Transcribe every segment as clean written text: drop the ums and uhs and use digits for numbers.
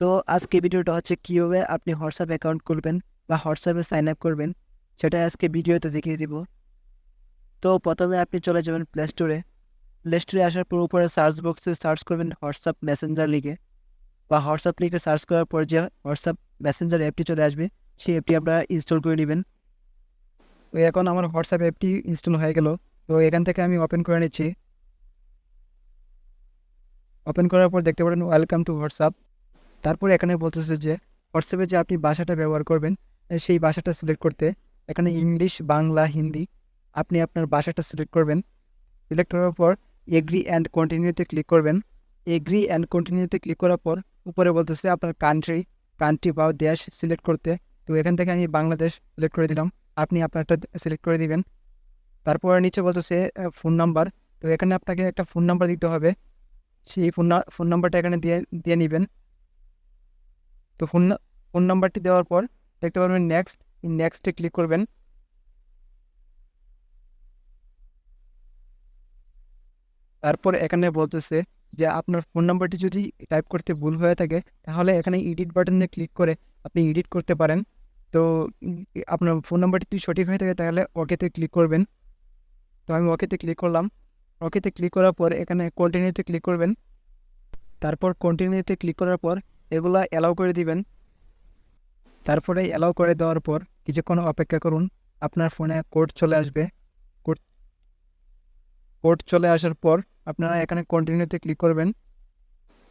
তো আজকে ভিডিওটা হচ্ছে কীভাবে আপনি হোয়াটসঅ্যাপ অ্যাকাউন্ট খুলবেন বা হোয়াটসঅ্যাপে সাইন আপ করবেন সেটা আজকে ভিডিওতে দেখিয়ে দিব। তো প্রথমে আপনি চলে যাবেন প্লে স্টোরে আসার পর উপরে সার্চ বক্সে সার্চ করবেন হোয়াটসঅ্যাপ মেসেঞ্জার লিখে, বা হোয়াটসঅ্যাপ লিখে সার্চ করার পর যে হোয়াটসঅ্যাপ মেসেঞ্জার অ্যাপটি চলে আসবে সেই অ্যাপটি আপনারা ইনস্টল করে নেবেন। তো এখন আমার হোয়াটসঅ্যাপ অ্যাপটি ইনস্টল হয়ে গেল। তো এখান থেকে আমি ওপেন করে নিচ্ছি। ওপেন করার পর দেখতে পারেন ওয়েলকাম টু হোয়াটসঅ্যাপ। তারপর এখানে বলতেছে যে হোয়াটসঅ্যাপে যে আপনি ভাষাটা ব্যবহার করবেন সেই ভাষাটা সিলেক্ট করতে এখানে ইংলিশ, বাংলা, হিন্দি আপনি আপনার ভাষাটা সিলেক্ট করবেন। সিলেক্ট করার পর এগ্রি অ্যান্ড কন্টিনিউতে ক্লিক করবেন। এগ্রি অ্যান্ড কন্টিনিউতে ক্লিক করার পর উপরে বলতেছে আপনার কান্ট্রি বা দেশ সিলেক্ট করতে। তো এখান থেকে আমি বাংলাদেশ সিলেক্ট করে দিলাম, আপনি আপনারটা সিলেক্ট করে দিবেন। তারপর নিচে বলতেছে ফোন নাম্বার। তো এখানে আপনাকে একটা ফোন নাম্বার দিতে হবে, সেই ফোন নাম্বারটা এখানে দিয়ে দিয়ে নেবেন। তো ফোন নাম্বারটি দেওয়ার পর দেখতে পারবেন নেক্সটে ক্লিক করবেন। তারপর এখানে বলতেছে যে আপনার ফোন নাম্বারটি যদি টাইপ করতে ভুল হয়ে থাকে তাহলে এখানে এডিট বাটনে ক্লিক করে আপনি এডিট করতে পারেন। তো আপনার ফোন নাম্বারটি যদি সঠিক হয়ে থাকে তাহলে ওকেতে ক্লিক করবেন। তো আমি ওকেতে ক্লিক করলাম। ওকেতে ক্লিক করার পর এখানে কন্টিনিউতে ক্লিক করবেন। তারপর কন্টিনিউতে ক্লিক করার পর এগুলা অ্যালাউ করে দিবেন। তারপরে অ্যালাউ করে দেওয়ার পর কিছুক্ষণ অপেক্ষা করুন, আপনার ফোনে কোড চলে আসবে। কোড কোড চলে আসার পর আপনারা এখানে কন্টিনিউতে ক্লিক করবেন।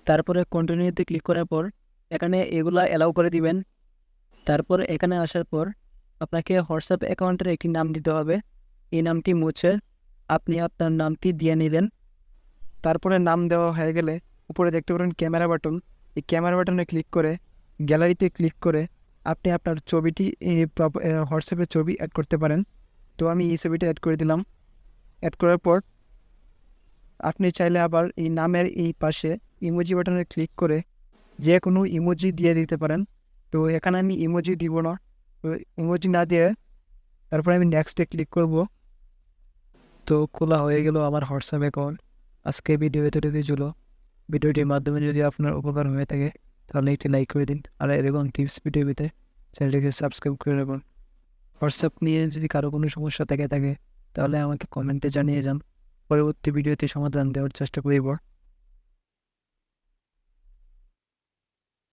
তারপরে কন্টিনিউতে ক্লিক করার পর এখানে এগুলা অ্যালাউ করে দিবেন। তারপর এখানে আসার পর আপনাকে হোয়াটসঅ্যাপ অ্যাকাউন্টের একটি নাম দিতে হবে। এই নামটি মুছে আপনি আপনার নামটি দিয়ে নেবেন। তারপরে নাম দেওয়া হয়ে গেলে উপরে দেখতে পারেন ক্যামেরা বাটন। এই ক্যামেরা বাটনে ক্লিক করে গ্যালারিতে ক্লিক করে আপনি আপনার ছবিটি হোয়াটসঅ্যাপে ছবি অ্যাড করতে পারেন। তো আমি এই ছবিটা অ্যাড করে দিলাম। অ্যাড করার পর আপনি চাইলে আবার এই নামের এই পাশে ইমোজি বাটনে ক্লিক করে যে কোনো ইমোজি দিয়ে দিতে পারেন। তো এখানে আমি ইমোজি দিব না, তো ইমোজি না দিয়ে তারপরে আমি নেক্সটে ক্লিক করব। তো খোলা হয়ে গেল আমার হোয়াটসঅ্যাপ অ্যাকাউন্ট। আজকে ভিডিও এতটুকুই ছিল। ভিডিওটির মাধ্যমে যদি আপনার উপকার হয়ে থাকে তাহলে একটি লাইক করে দিন, আর এরকম টিপস ভিডিও পেতে চ্যানেলটিকে সাবস্ক্রাইব করে রাখুন। হোয়াটসঅ্যাপ নিয়ে যদি কারো কোনো সমস্যা থেকে থাকে তাহলে আমাকে কমেন্টে জানিয়ে যান, পরবর্তী ভিডিওতে সমাধান দেওয়ার চেষ্টা করব।